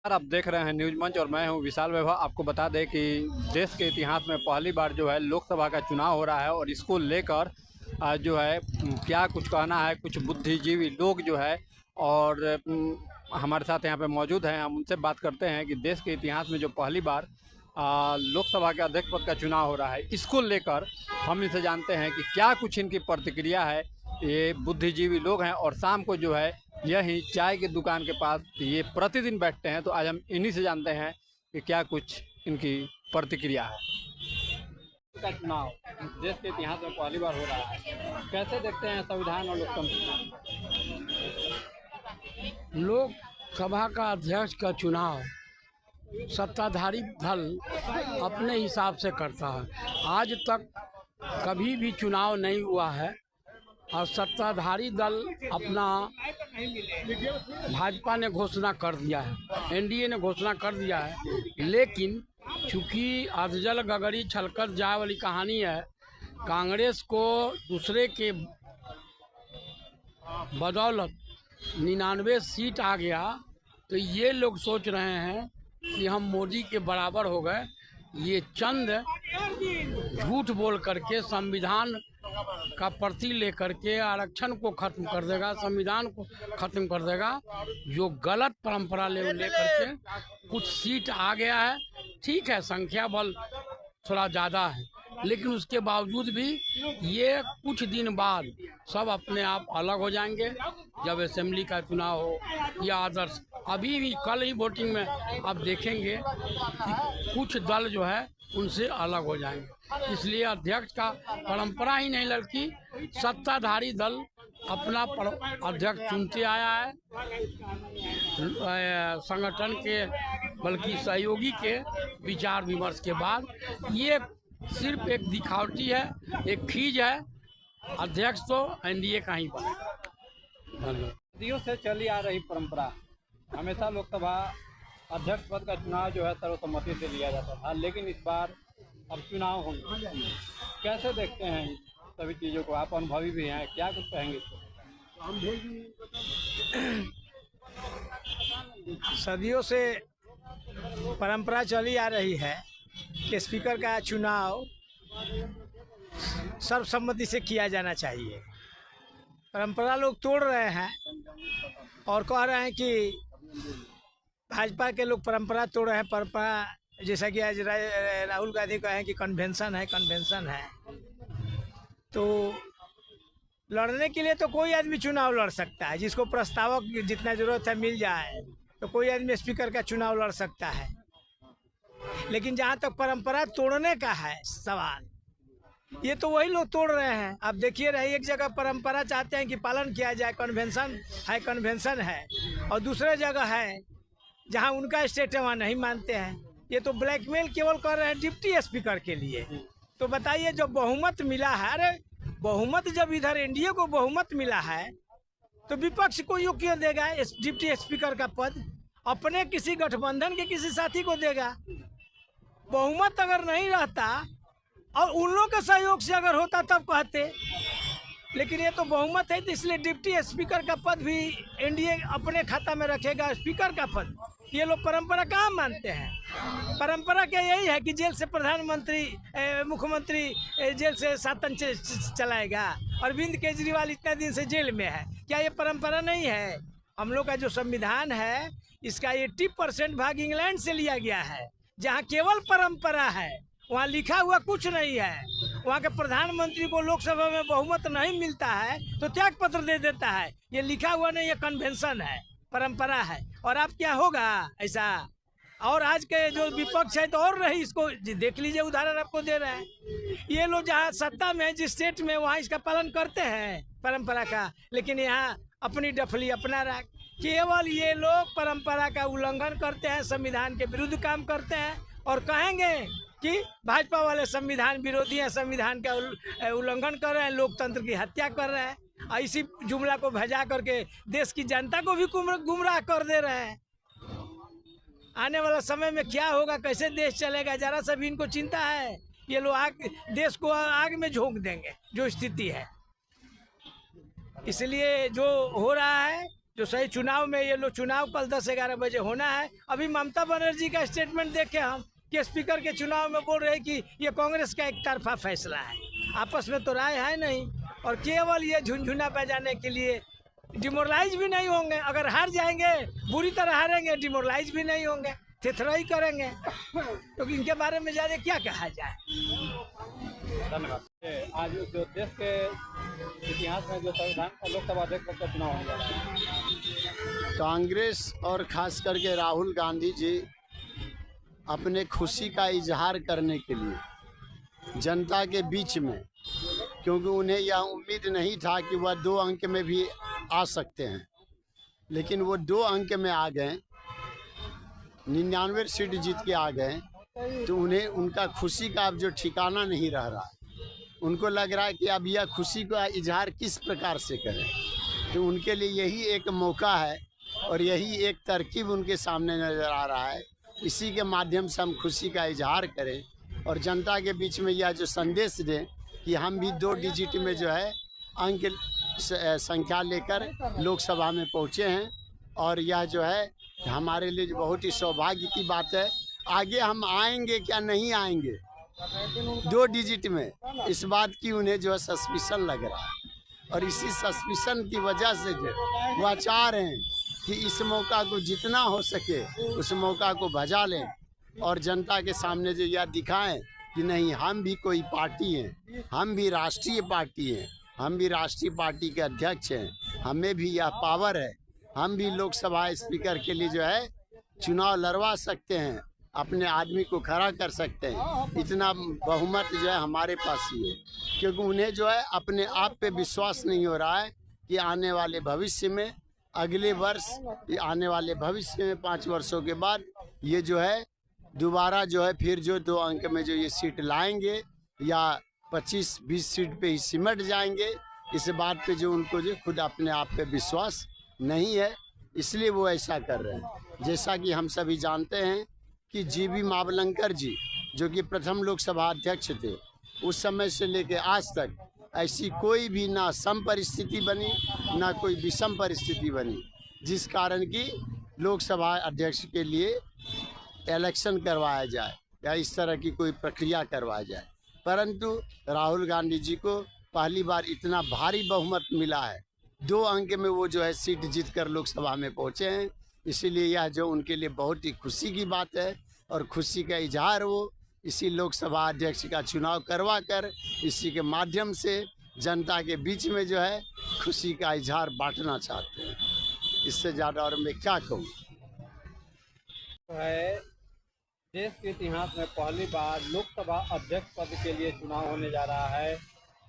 आप देख रहे हैं न्यूज मंच और मैं हूं विशाल वैभव। आपको बता दें कि देश के इतिहास में पहली बार जो है लोकसभा का चुनाव हो रहा है और इसको लेकर जो है क्या कुछ कहना है कुछ बुद्धिजीवी लोग जो है और हमारे साथ यहाँ पे मौजूद हैं। हम उनसे बात करते हैं कि देश के इतिहास में जो पहली बार लोकसभा के अध्यक्ष पद का चुनाव हो रहा है इसको लेकर हम इनसे जानते हैं कि क्या कुछ इनकी प्रतिक्रिया है। ये बुद्धिजीवी लोग हैं और शाम को जो है यही चाय की दुकान के पास ये प्रतिदिन बैठते हैं। तो आज हम इन्हीं से जानते हैं कि क्या कुछ इनकी प्रतिक्रिया है। का चुनाव देश के इतिहास में पहली बार हो रहा है, कैसे देखते हैं संविधान और लोकतंत्र? लोकसभा का अध्यक्ष का चुनाव सत्ताधारी दल अपने हिसाब से करता है। आज तक कभी भी चुनाव नहीं हुआ है और सत्ताधारी दल अपना भाजपा ने घोषणा कर दिया है, एनडीए ने घोषणा कर दिया है। लेकिन चूँकि अधजल गगरी छलकत जाए वाली कहानी है, कांग्रेस को दूसरे के बदौलत 99 सीट आ गया, तो ये लोग सोच रहे हैं कि हम मोदी के बराबर हो गए। ये चंद झूठ बोल करके संविधान का प्रति लेकर के आरक्षण को खत्म कर देगा, संविधान को खत्म कर देगा। जो गलत परंपरा ले करके कुछ सीट आ गया है, ठीक है, संख्या बल थोड़ा ज़्यादा है, लेकिन उसके बावजूद भी ये कुछ दिन बाद सब अपने आप अलग हो जाएंगे। जब असेंबली का चुनाव हो या आदर्श, अभी भी कल ही वोटिंग में आप देखेंगे कि कुछ दल जो है उनसे अलग हो जाएंगे। इसलिए अध्यक्ष का परंपरा ही नहीं लड़की, सत्ताधारी दल अपना अध्यक्ष चुनते आया है। संगठन के बल्कि सहयोगी के विचार विमर्श के बाद ये सिर्फ एक दिखावटी है, एक खींच है। अध्यक्ष तो एनडीए का ही बना। सदियों से चली आ रही परंपरा, हमेशा लोकसभा अध्यक्ष पद का चुनाव जो है सर्वसम्मति से लिया जाता था, लेकिन इस बार अब चुनाव होंगे, कैसे देखते हैं सभी चीज़ों को? आप अनुभवी भी हैं, क्या कुछ कहेंगे इसको? सदियों से परंपरा चली आ रही है कि स्पीकर का चुनाव सर्वसम्मति से किया जाना चाहिए। परंपरा लोग तोड़ रहे हैं और कह रहे हैं कि भाजपा के लोग परंपरा तोड़ रहे हैं। परंपरा जैसा कि आज राहुल गांधी कहें कि कन्वेंशन है, तो लड़ने के लिए तो कोई आदमी चुनाव लड़ सकता है। जिसको प्रस्तावक जितना जरूरत है मिल जाए तो कोई आदमी स्पीकर का चुनाव लड़ सकता है। लेकिन जहाँ तक परंपरा तोड़ने का है सवाल, ये तो वही लोग तोड़ रहे हैं। आप देखिए रहे, एक जगह परंपरा चाहते हैं कि पालन किया जाए, कन्वेंशन है, और दूसरे जगह है जहाँ उनका स्टेट है वहाँ नहीं मानते हैं। ये तो ब्लैकमेल केवल कर रहे हैं डिप्टी स्पीकर के लिए। तो बताइए, जब बहुमत मिला है, अरे बहुमत जब इधर एनडीए को बहुमत मिला है तो विपक्ष को यो क्यों देगा डिप्टी स्पीकर का पद? अपने किसी गठबंधन के किसी साथी को देगा। बहुमत अगर नहीं रहता और उन लोगों के सहयोग से अगर होता तब कहते, लेकिन ये तो बहुमत है, तो इसलिए डिप्टी स्पीकर का पद भी एनडीए अपने खाता में रखेगा। स्पीकर का पद ये लोग परंपरा कहाँ मानते हैं? परंपरा क्या यही है कि जेल से प्रधानमंत्री मुख्यमंत्री जेल से शासन चलाएगा? अरविंद केजरीवाल इतना दिन से जेल में है, क्या ये परंपरा नहीं है? हम लोग का जो संविधान है इसका 80% भाग इंग्लैंड से लिया गया है, जहाँ केवल परंपरा है, वहाँ लिखा हुआ कुछ नहीं है। वहाँ के प्रधानमंत्री को लोकसभा में बहुमत नहीं मिलता है तो त्याग पत्र दे देता है। ये लिखा हुआ नहीं, ये कन्वेंशन है, परंपरा है। और आप क्या होगा ऐसा? और आज के जो विपक्ष है तो और रही, इसको देख लीजिए, उदाहरण आपको दे रहे हैं। ये लोग जहाँ सत्ता में है, जिस स्टेट में, वहाँ इसका पालन करते हैं परंपरा का, लेकिन यहाँ अपनी डफली अपना रख। केवल ये लोग परंपरा का उल्लंघन करते हैं, संविधान के विरुद्ध काम करते हैं और कहेंगे कि भाजपा वाले संविधान विरोधी हैं, संविधान का उल्लंघन कर रहे हैं, लोकतंत्र की हत्या कर रहे हैं। इसी जुमला को भजा करके देश की जनता को भी गुमराह कर दे रहे हैं। आने वाला समय में क्या होगा, कैसे देश चलेगा, जरा सा भी इनको चिंता है? ये लोग देश को आग में झोंक देंगे, जो स्थिति है। इसलिए जो हो रहा है जो सही चुनाव में ये लोग चुनाव कल 10-11 बजे होना है। अभी ममता बनर्जी का स्टेटमेंट देखे हम कि स्पीकर के चुनाव में बोल रहे हैं कि ये कांग्रेस का एक तरफा फैसला है, आपस में तो राय है नहीं, और केवल ये झुनझुना बजाने के लिए डिमोरलाइज भी नहीं होंगे। अगर हार जाएंगे, बुरी तरह हारेंगे, डिमोरलाइज भी नहीं होंगे, थेथराई करेंगे। तो इनके बारे में ज़्यादा क्या कहा जाए। धन्यवाद। आज जो देश के इतिहास में जो संविधान का लोकसभा अध्यक्ष का चुनाव होने जा रहा है, कांग्रेस और खास करके राहुल गांधी जी अपने खुशी का इजहार करने के लिए जनता के बीच में, क्योंकि उन्हें यह उम्मीद नहीं था कि वह 2 अंक में भी आ सकते हैं, लेकिन वो 2 अंक में आ गए, 99 सीट जीत के आ गए, तो उन्हें उनका खुशी का अब जो ठिकाना नहीं रह रहा है। उनको लग रहा है कि अब यह खुशी का इजहार किस प्रकार से करें। तो उनके लिए यही एक मौका है और यही एक तरकीब उनके सामने नज़र आ रहा है। इसी के माध्यम से हम खुशी का इजहार करें और जनता के बीच में यह जो संदेश दें कि हम भी 2 डिजिट में जो है अंक संख्या लेकर लोकसभा में पहुँचे हैं, और यह जो है हमारे लिए बहुत ही सौभाग्य की बात है। आगे हम आएंगे क्या नहीं आएंगे 2 डिजिट में, इस बात की उन्हें जो है सस्पिशन लग रहा है, और इसी सस्पिशन की वजह से जो वह चाह रहे हैं कि इस मौका को जितना हो सके उस मौका को भजा लें और जनता के सामने जो यह दिखाएं कि नहीं, हम भी कोई पार्टी हैं, हम भी राष्ट्रीय पार्टी हैं, हम भी राष्ट्रीय पार्टी के अध्यक्ष हैं, हमें भी यह पावर है, हम भी लोकसभा स्पीकर के लिए जो है चुनाव लड़वा सकते हैं, अपने आदमी को खड़ा कर सकते हैं। इतना बहुमत जो है हमारे पास ही है, क्योंकि उन्हें जो है अपने आप पे विश्वास नहीं हो रहा है कि आने वाले भविष्य में, अगले वर्ष, आने वाले भविष्य में 5 वर्षों के बाद ये जो है दोबारा जो है फिर जो 2 अंक में जो ये सीट लाएंगे या 25-20 सीट पे ही सिमट जाएंगे, इस बात पे जो उनको जो खुद अपने आप पे विश्वास नहीं है, इसलिए वो ऐसा कर रहे हैं। जैसा कि हम सभी जानते हैं कि जीबी मावलंकर जी जो कि प्रथम लोकसभा अध्यक्ष थे, उस समय से लेकर आज तक ऐसी कोई भी ना सम परिस्थिति बनी ना कोई विषम परिस्थिति बनी जिस कारण की लोकसभा अध्यक्ष के लिए इलेक्शन करवाया जाए या इस तरह की कोई प्रक्रिया करवाया जाए। परंतु राहुल गांधी जी को पहली बार इतना भारी बहुमत मिला है, 2 अंक में वो जो है सीट जीतकर लोकसभा में पहुंचे हैं। इसीलिए यह जो उनके लिए बहुत ही खुशी की बात है और खुशी का इजहार वो इसी लोकसभा अध्यक्ष का चुनाव करवा कर इसी के माध्यम से जनता के बीच में जो है खुशी का इजहार बांटना चाहते हैं। इससे ज़्यादा और मैं क्या कहूँ। है देश के इतिहास में पहली बार लोकसभा अध्यक्ष पद के लिए चुनाव होने जा रहा है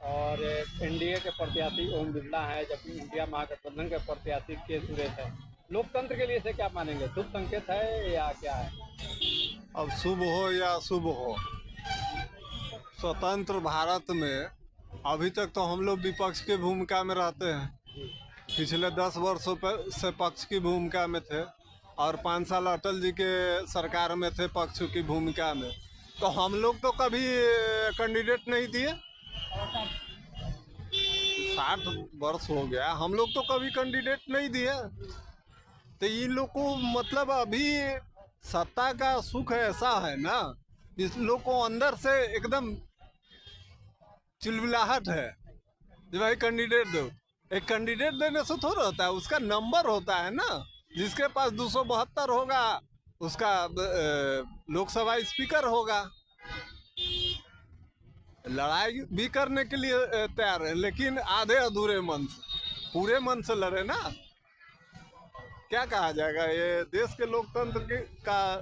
और एनडीए के प्रत्याशी ओम बिरला है, जबकि इंडिया महागठबंधन के प्रत्याशी के सुरेश है। लोकतंत्र के लिए इसे क्या मानेंगे, शुभ संकेत है या क्या है? अब शुभ हो या अशुभ हो, स्वतंत्र भारत में अभी तक तो हम लोग विपक्ष की भूमिका में रहते हैं। पिछले 10 वर्षों से पक्ष की भूमिका में थे और 5 साल अटल जी के सरकार में थे पक्ष की भूमिका में। तो हम लोग तो कभी कैंडिडेट नहीं दिए, 60 वर्ष हो गया, हम लोग तो कभी कैंडिडेट नहीं दिए। तो इन लोग को मतलब अभी सत्ता का सुख ऐसा है ना, इस लोग को अंदर से एकदम चिलबिलाहट है कि भाई कैंडिडेट दो। एक कैंडिडेट देने से थोड़ा होता है, उसका नंबर होता है ना। जिसके पास 272 होगा उसका लोकसभा स्पीकर होगा। लड़ाई भी करने के लिए तैयार है, लेकिन आधे अधूरे मन से, पूरे मन से लड़े ना। क्या कहा जाएगा, ये देश के लोकतंत्र का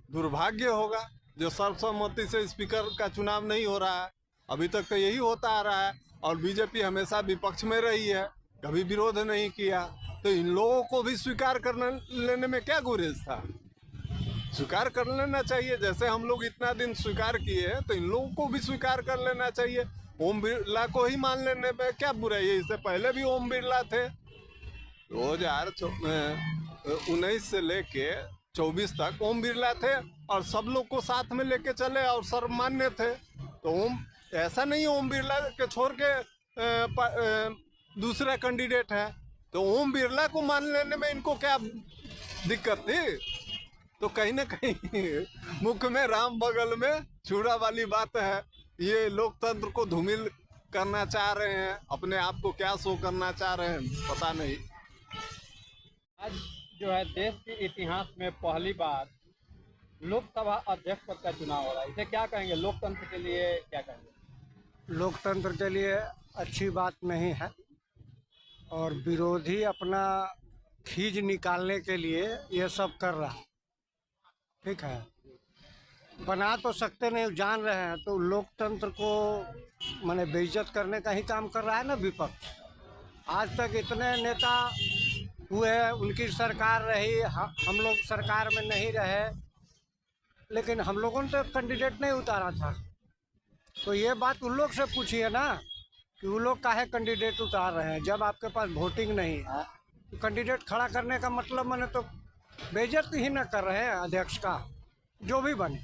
दुर्भाग्य होगा जो सर्वसम्मति से स्पीकर का चुनाव नहीं हो रहा है। अभी तक तो यही होता आ रहा है और बीजेपी हमेशा विपक्ष में रही है, कभी विरोध नहीं किया। तो इन लोगों को भी स्वीकार करने लेने में क्या गुरेज था, स्वीकार कर लेना चाहिए। जैसे हम लोग इतना दिन स्वीकार किए तो इन लोगों को भी स्वीकार कर लेना चाहिए। ओम बिरला को ही मान लेने में क्या बुराई है, इससे पहले भी ओम बिरला थे। 2019 से लेके 24 तक ओम बिरला थे और सब लोग को साथ में लेके चले और सर्वमान्य थे। तो ओम ऐसा नहीं ओम बिरला के छोड़ के दूसरा कैंडिडेट है, तो ओम बिरला को मान लेने में इनको क्या दिक्कत थी? तो कहीं ना कहीं मुख में राम बगल में छुरा वाली बात है। ये लोकतंत्र को धूमिल करना चाह रहे हैं, अपने आप को क्या शो करना चाह रहे हैं पता नहीं। आज जो है देश के इतिहास में पहली बार लोकसभा अध्यक्ष पद का चुनाव हो रहा है, इसे क्या कहेंगे? लोकतंत्र के लिए क्या कहेंगे? लोकतंत्र के लिए अच्छी बात नहीं है और विरोधी अपना खींच निकालने के लिए ये सब कर रहा है। ठीक है, बना तो सकते नहीं, जान रहे हैं, तो लोकतंत्र को माने बेइज्जत करने का ही काम कर रहा है ना विपक्ष। आज तक इतने नेता हुए, उनकी सरकार रही, हम लोग सरकार में नहीं रहे, लेकिन हम लोगों ने तो कैंडिडेट नहीं उतारा था। तो ये बात उन लोग से पूछिए ना कि वो लोग काहे कैंडिडेट उतार रहे हैं। जब आपके पास वोटिंग नहीं है तो कैंडिडेट खड़ा करने का मतलब माने तो बेइज्जत ही न कर रहे हैं अध्यक्ष का, जो भी बने।